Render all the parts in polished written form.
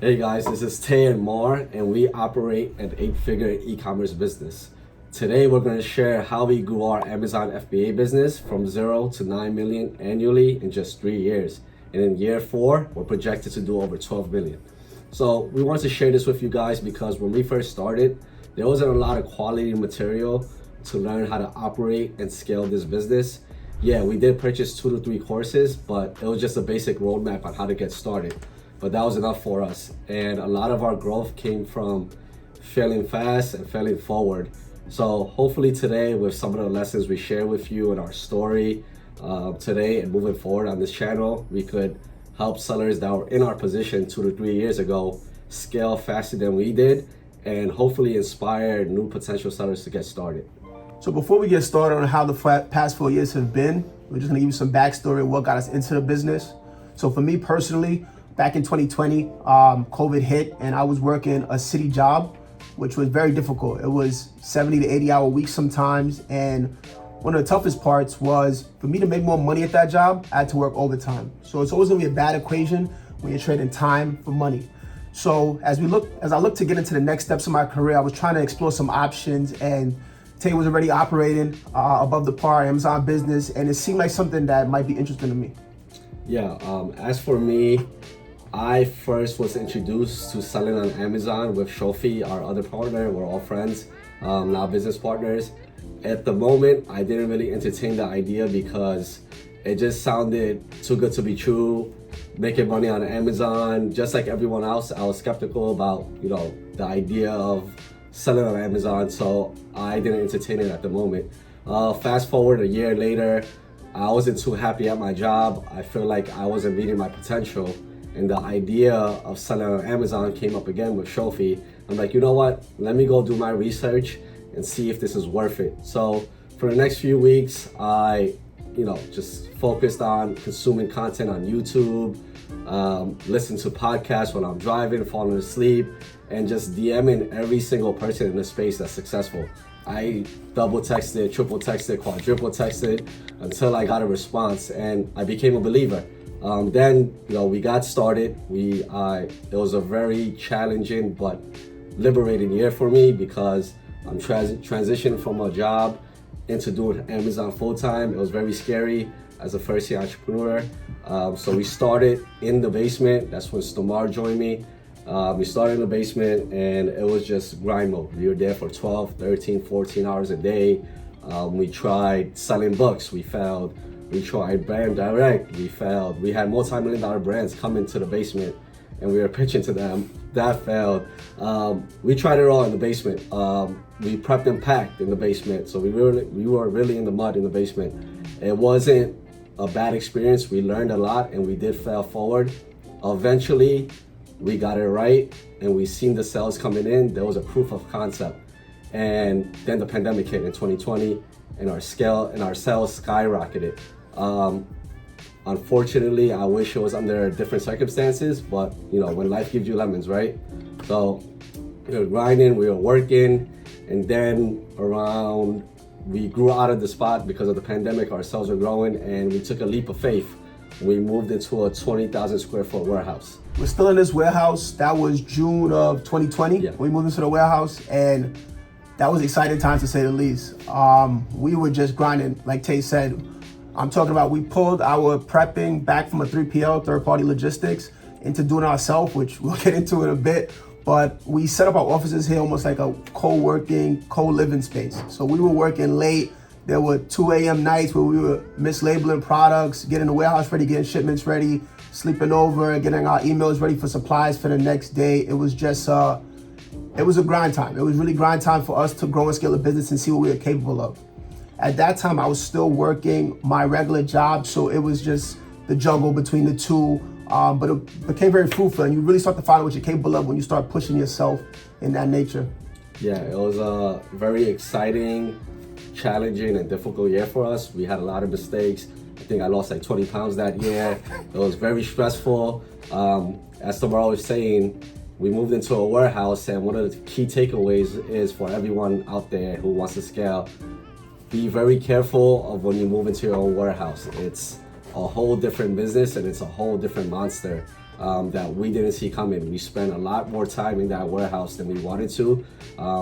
Hey guys, this is Tay and Mar, and we operate an 8-figure e-commerce business. Today we're going to share how we grew our Amazon FBA business from 0 to 9 million annually in just 3 years. And in year 4, we're projected to do over 12 million. So we wanted to share this with you guys because when we first started, there wasn't a lot of quality material to learn how to operate and scale this business. Yeah, we did purchase 2 to 3 courses, but it was just a basic roadmap on how to get started. But that was enough for us. And a lot of our growth came from failing fast and failing forward. So hopefully today, with some of the lessons we share with you in our story today and moving forward on this channel, we could help sellers that were in our position 2 to 3 years ago scale faster than we did, and hopefully inspire new potential sellers to get started. So before we get started on how the past 4 years have been, we're just gonna give you some backstory of what got us into the business. So for me personally, back in 2020, COVID hit and I was working a city job, which was very difficult. It was 70 to 80 hour weeks sometimes. And one of the toughest parts was for me to make more money at that job, I had to work overtime. So it's always gonna be a bad equation when you're trading time for money. So as I look to get into the next steps of my career, I was trying to explore some options, and Tay was already operating above the par Amazon business, and it seemed like something that might be interesting to me. Yeah, as for me, I first was introduced to selling on Amazon with Shofi, our other partner. We're all friends, now business partners. At the moment, I didn't really entertain the idea because it just sounded too good to be true. Making money on Amazon, just like everyone else, I was skeptical about, the idea of selling on Amazon, so I didn't entertain it at the moment. Fast forward a year later, I wasn't too happy at my job. I feel like I wasn't meeting my potential. And the idea of selling on Amazon came up again with Shofi. I'm like, you know what? Let me go do my research and see if this is worth it. So for the next few weeks, I, just focused on consuming content on YouTube, listen to podcasts when I'm driving, falling asleep, and just DMing every single person in the space that's successful. I double texted, triple texted, quadruple texted until I got a response, and I became a believer. Then we got started. It was a very challenging but liberating year for me because I'm transitioning from a job into doing Amazon full time. It was very scary as a first year entrepreneur. So we started in the basement. That's when Stomar joined me. We started in the basement and it was just grind mode. We were there for 12, 13, 14 hours a day. We tried selling books. We failed. We tried brand direct, we failed. We had multi-million-dollar brands come into the basement and we were pitching to them. That failed. We tried it all in the basement. We prepped and packed in the basement. So we were really in the mud in the basement. It wasn't a bad experience. We learned a lot and we did fail forward. Eventually, we got it right and we seen the sales coming in. There was a proof of concept. And then the pandemic hit in 2020 and our sales skyrocketed. Unfortunately, I wish it was under different circumstances, but when life gives you lemons, right? So we were grinding, we were working, and then we grew out of the spot because of the pandemic. Our sales were growing, and we took a leap of faith. We moved into a 20,000 square foot warehouse. We're still in this warehouse. That was June of 2020. Yeah. We moved into the warehouse, and that was exciting times to say the least. We were just grinding, like Tay said. I'm talking about we pulled our prepping back from a 3PL, third-party logistics, into doing it ourselves, which we'll get into in a bit. But we set up our offices here almost like a co-working, co-living space. So we were working late. There were 2 a.m. nights where we were mislabeling products, getting the warehouse ready, getting shipments ready, sleeping over, getting our emails ready for supplies for the next day. It was just, it was a grind time. It was really grind time for us to grow and scale a business and see what we were capable of. At that time, I was still working my regular job, so it was just the juggle between the two, but it became very fruitful, and you really start to find out what you're capable of when you start pushing yourself in that nature. Yeah, it was a very exciting, challenging, and difficult year for us. We had a lot of mistakes. I think I lost like 20 pounds that year. It was very stressful. As Tomorrow was saying, we moved into a warehouse, and one of the key takeaways is for everyone out there who wants to scale, be very careful of when you move into your own warehouse. It's a whole different business and it's a whole different monster. that we didn't see coming. We spent a lot more time in that warehouse than we wanted to.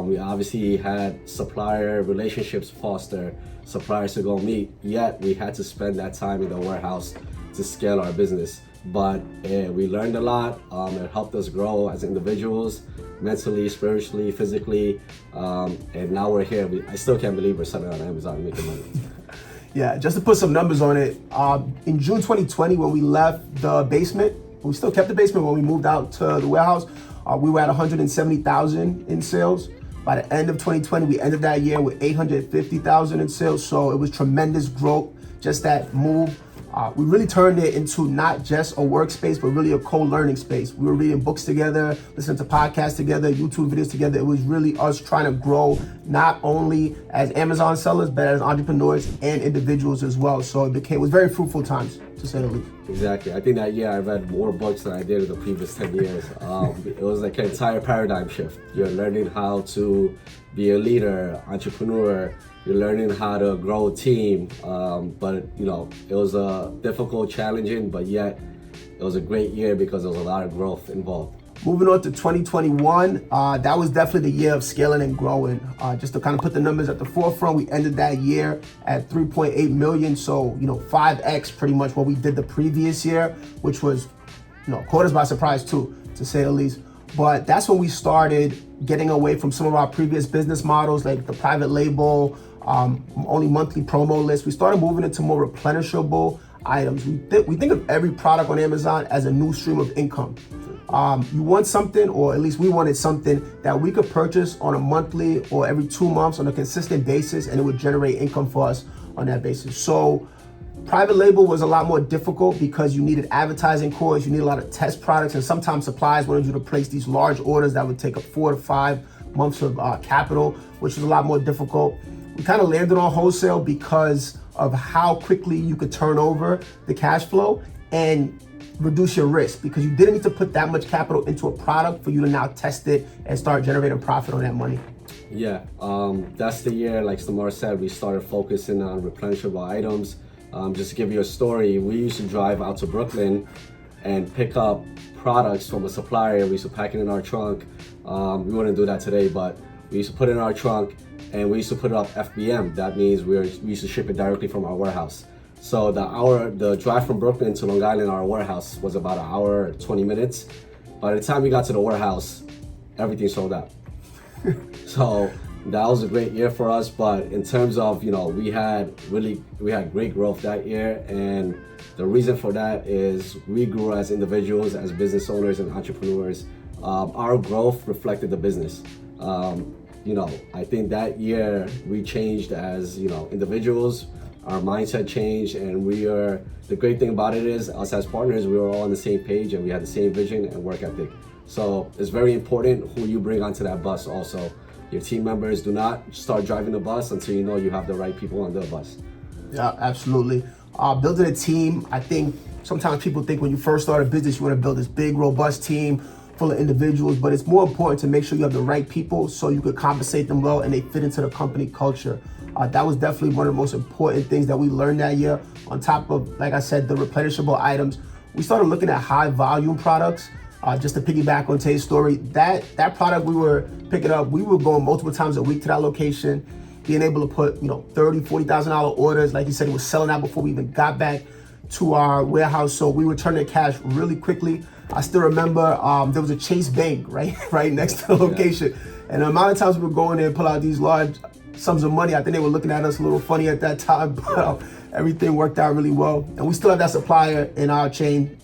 We obviously had supplier relationships foster, suppliers to go meet, yet we had to spend that time in the warehouse to scale our business. But we learned a lot. It helped us grow as individuals, mentally, spiritually, physically, and now we're here. I still can't believe we're selling on Amazon and making money. Yeah, just to put some numbers on it, in June 2020, when we left the basement, we still kept the basement when we moved out to the warehouse, we were at 170,000 in sales. By the end of 2020, we ended that year with 850,000 in sales. So it was tremendous growth, just that move. We really turned it into not just a workspace, but really a co-learning space. We were reading books together, listening to podcasts together, YouTube videos together. It was really us trying to grow, not only as Amazon sellers, but as entrepreneurs and individuals as well. So it was very fruitful times, to say the least. Exactly. I think that year I read more books than I did in the previous 10 years. It was like an entire paradigm shift. You're learning how to be a leader, entrepreneur. You're learning how to grow a team, but it was difficult, challenging, but yet it was a great year because there was a lot of growth involved. Moving on to 2021, that was definitely the year of scaling and growing. Just to kind of put the numbers at the forefront, we ended that year at 3.8 million. So, 5x pretty much what we did the previous year, which was, caught us by surprise too, to say the least. But that's when we started getting away from some of our previous business models, like the private label, only monthly promo list. We started moving into more replenishable items. We think of every product on Amazon as a new stream of income. You want something, or at least we wanted something that we could purchase on a monthly or every 2 months on a consistent basis, and it would generate income for us on that basis. So private label was a lot more difficult because you needed advertising cores, you need a lot of test products, and sometimes suppliers wanted you to place these large orders that would take up 4 to 5 months of capital, which was a lot more difficult. We kind of landed on wholesale because of how quickly you could turn over the cash flow and reduce your risk, because you didn't need to put that much capital into a product for you to now test it and start generating profit on that money. Yeah, that's the year, like Samar said, we started focusing on replenishable items. Just to give you a story, we used to drive out to Brooklyn and pick up products from a supplier. We used to pack it in our trunk. We wouldn't do that today, but we used to put it in our trunk and we used to put it up FBM. That means we used to ship it directly from our warehouse. So the drive from Brooklyn to Long Island, our warehouse, was about 1 hour, 20 minutes. By the time we got to the warehouse, everything sold out. So that was a great year for us, but in terms of, we had great growth that year, and the reason for that is we grew as individuals, as business owners and entrepreneurs. Our growth reflected the business. I think that year we changed as, individuals. Our mindset changed, and the great thing about it is us as partners, we were all on the same page and we had the same vision and work ethic. So it's very important who you bring onto that bus also. Your team members, do not start driving the bus until you know you have the right people on the bus. Yeah, absolutely. Building a team, I think sometimes people think when you first start a business, you want to build this big, robust team full of individuals, but it's more important to make sure you have the right people so you could compensate them well and they fit into the company culture. That was definitely one of the most important things that we learned that year. On top of, like I said, the replenishable items, we started looking at high volume products. Just to piggyback on Tay's story, that product we were picking up, we were going multiple times a week to that location, being able to put, $30,000, $40,000 orders. Like you said, it was selling out before we even got back to our warehouse. So we were turning cash really quickly. I still remember there was a Chase Bank right next to the location. Yeah. And the amount of times we were going there and pull out these large sums of money, I think they were looking at us a little funny at that time, but everything worked out really well. And we still have that supplier in our chain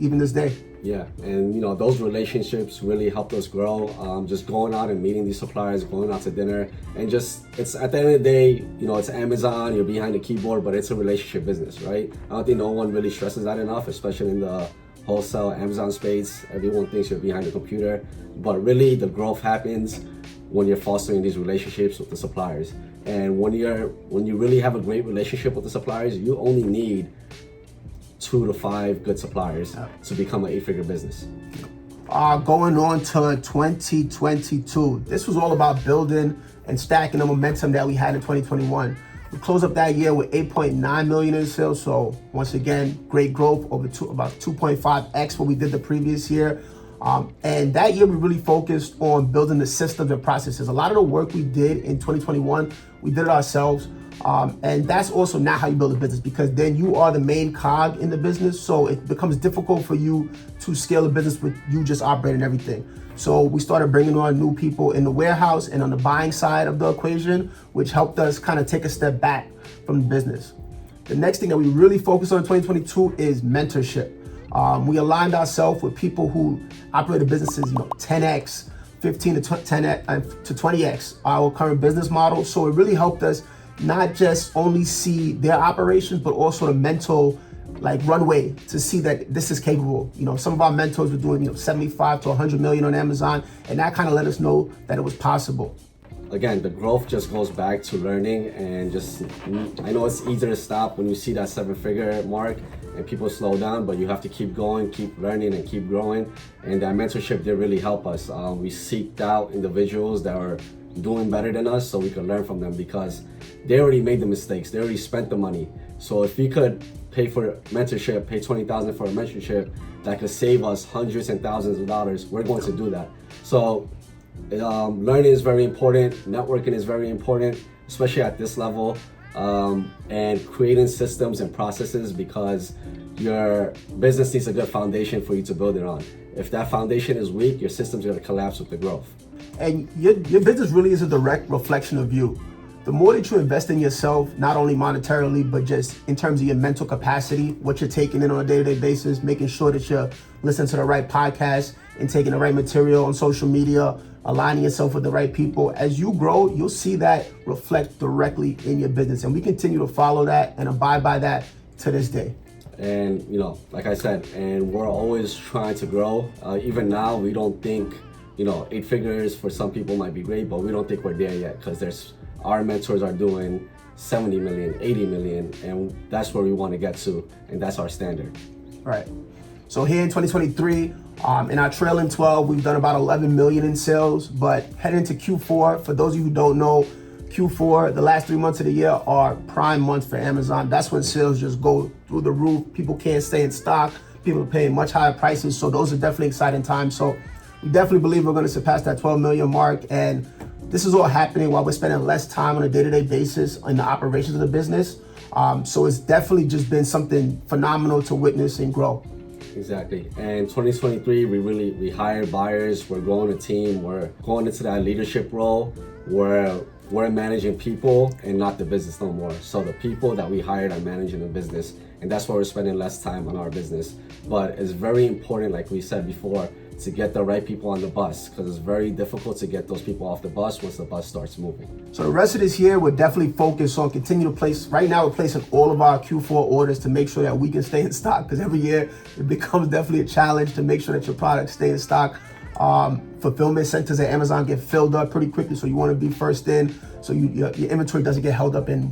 even this day. Yeah, and those relationships really helped us grow. Just going out and meeting these suppliers, going out to dinner, and it's at the end of the day, it's Amazon, you're behind the keyboard, but it's a relationship business, right? I don't think no one really stresses that enough, especially in the wholesale Amazon space. Everyone thinks you're behind the computer, but really the growth happens when you're fostering these relationships with the suppliers. And when you really have a great relationship with the suppliers, you only need 2 to 5 good suppliers to become an 8-figure business. Going on to 2022, this was all about building and stacking the momentum that we had in 2021. We closed up that year with 8.9 million in sales. So once again, great growth over about 2.5x what we did the previous year. And that year we really focused on building the systems and processes. A lot of the work we did in 2021, we did it ourselves. And that's also not how you build a business, because then you are the main cog in the business. So it becomes difficult for you to scale a business with you just operating everything. So we started bringing on new people in the warehouse and on the buying side of the equation, which helped us kind of take a step back from the business. The next thing that we really focused on in 2022 is mentorship. We aligned ourselves with people who operated businesses, 10x, 15 to 10x to 20x our current business model. So it really helped us not just only see their operations, but also the mental runway to see that this is capable. Some of our mentors were doing 75 to 100 million on Amazon, and that kind of let us know that it was possible. Again, the growth just goes back to learning, and I know it's easier to stop when you see that 7-figure mark and people slow down, but you have to keep going, keep learning, and keep growing. And that mentorship did really help us. We seeked out individuals that are doing better than us so we could learn from them, because they already made the mistakes, they already spent the money. So if we could pay for mentorship, pay $20,000 for a mentorship that could save us hundreds and thousands of dollars, we're going to do that. So learning is very important, networking is very important, especially at this level, and creating systems and processes, because your business needs a good foundation for you to build it on. If that foundation is weak, your system's going to collapse with the growth. And your business really is a direct reflection of you. The more that you invest in yourself, not only monetarily, but just in terms of your mental capacity, what you're taking in on a day-to-day basis, making sure that you're listening to the right podcasts and taking the right material on social media, aligning yourself with the right people. As you grow, you'll see that reflect directly in your business. And we continue to follow that and abide by that to this day. And, like I said, and we're always trying to grow. Even now, we don't think, 8 figures for some people might be great, but we don't think we're there yet, because our mentors are doing 70 million, 80 million, and that's where we want to get to, and that's our standard. Right. So here in 2023, in our trailing 12, we've done about 11 million in sales, but heading into Q4, for those of you who don't know, Q4, the last 3 months of the year, are prime months for Amazon. That's when sales just go through the roof. People can't stay in stock. People are paying much higher prices. So those are definitely exciting times. So we definitely believe we're going to surpass that 12 million mark. And this is all happening while we're spending less time on a day-to-day basis in the operations of the business. So it's definitely just been something phenomenal to witness and grow. Exactly. And 2023, we hired buyers, we're growing a team, we're going into that leadership role where we're managing people and not the business no more. So the people that we hired are managing the business, and that's why we're spending less time on our business. But it's very important, like we said before, to get the right people on the bus, because it's very difficult to get those people off the bus once the bus starts moving. So the rest of this year, we're definitely focused on continue to place. Right now, we're placing all of our Q4 orders to make sure that we can stay in stock, because every year it becomes definitely a challenge to make sure that your products stay in stock. Fulfillment centers at Amazon get filled up pretty quickly, so you want to be first in, so your inventory doesn't get held up in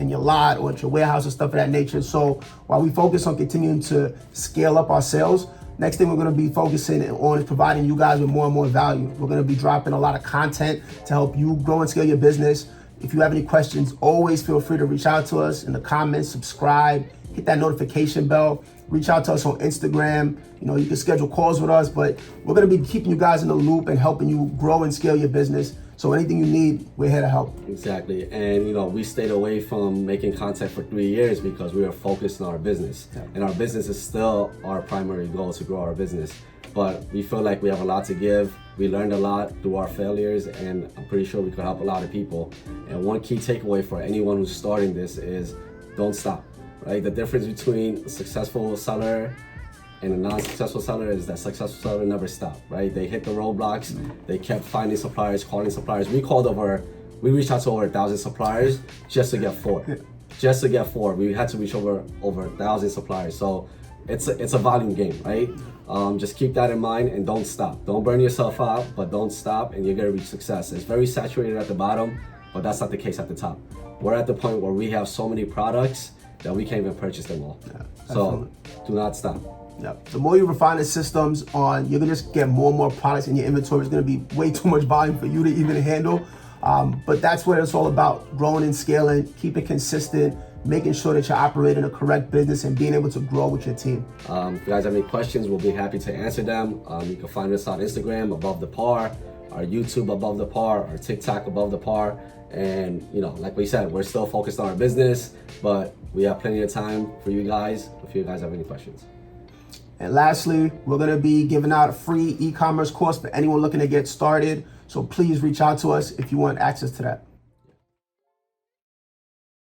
your lot or at your warehouse or stuff of that nature. So while we focus on continuing to scale up our sales, next thing we're going to be focusing on is providing you guys with more and more value. We're going to be dropping a lot of content to help you grow and scale your business. If you have any questions, always feel free to reach out to us in the comments, subscribe, hit that notification bell, reach out to us on Instagram. You can schedule calls with us, but we're going to be keeping you guys in the loop and helping you grow and scale your business. So anything you need, we're here to help. Exactly. And we stayed away from making content for 3 years because we were focused on our business. Yeah. And our business is still our primary goal, to grow our business. But we feel like we have a lot to give. We learned a lot through our failures, and I'm pretty sure we could help a lot of people. And one key takeaway for anyone who's starting this is don't stop, right? The difference between a successful seller and a non-successful seller is that successful seller never stopped, right? They hit the roadblocks, they kept finding suppliers, calling suppliers. We reached out to over 1,000 suppliers just to get 4. Just to get 4. We had to reach over 1,000 suppliers. So it's a volume game, right? Just keep that in mind and don't stop. Don't burn yourself out, but don't stop, and you're gonna reach success. It's very saturated at the bottom, but that's not the case at the top. We're at the point where we have so many products that we can't even purchase them all. Yeah, so do not stop. Yep. The more you refine the systems you're gonna just get more and more products in your inventory. It's gonna be way too much volume for you to even handle. But that's what it's all about: growing and scaling, keep it consistent, making sure that you're operating a correct business and being able to grow with your team. If you guys have any questions, we'll be happy to answer them. You can find us on Instagram, Above the Par, our YouTube, Above the Par, our TikTok, Above the Par. And, like we said, we're still focused on our business, but we have plenty of time for you guys if you guys have any questions. And lastly, we're going to be giving out a free e-commerce course for anyone looking to get started. So please reach out to us if you want access to that.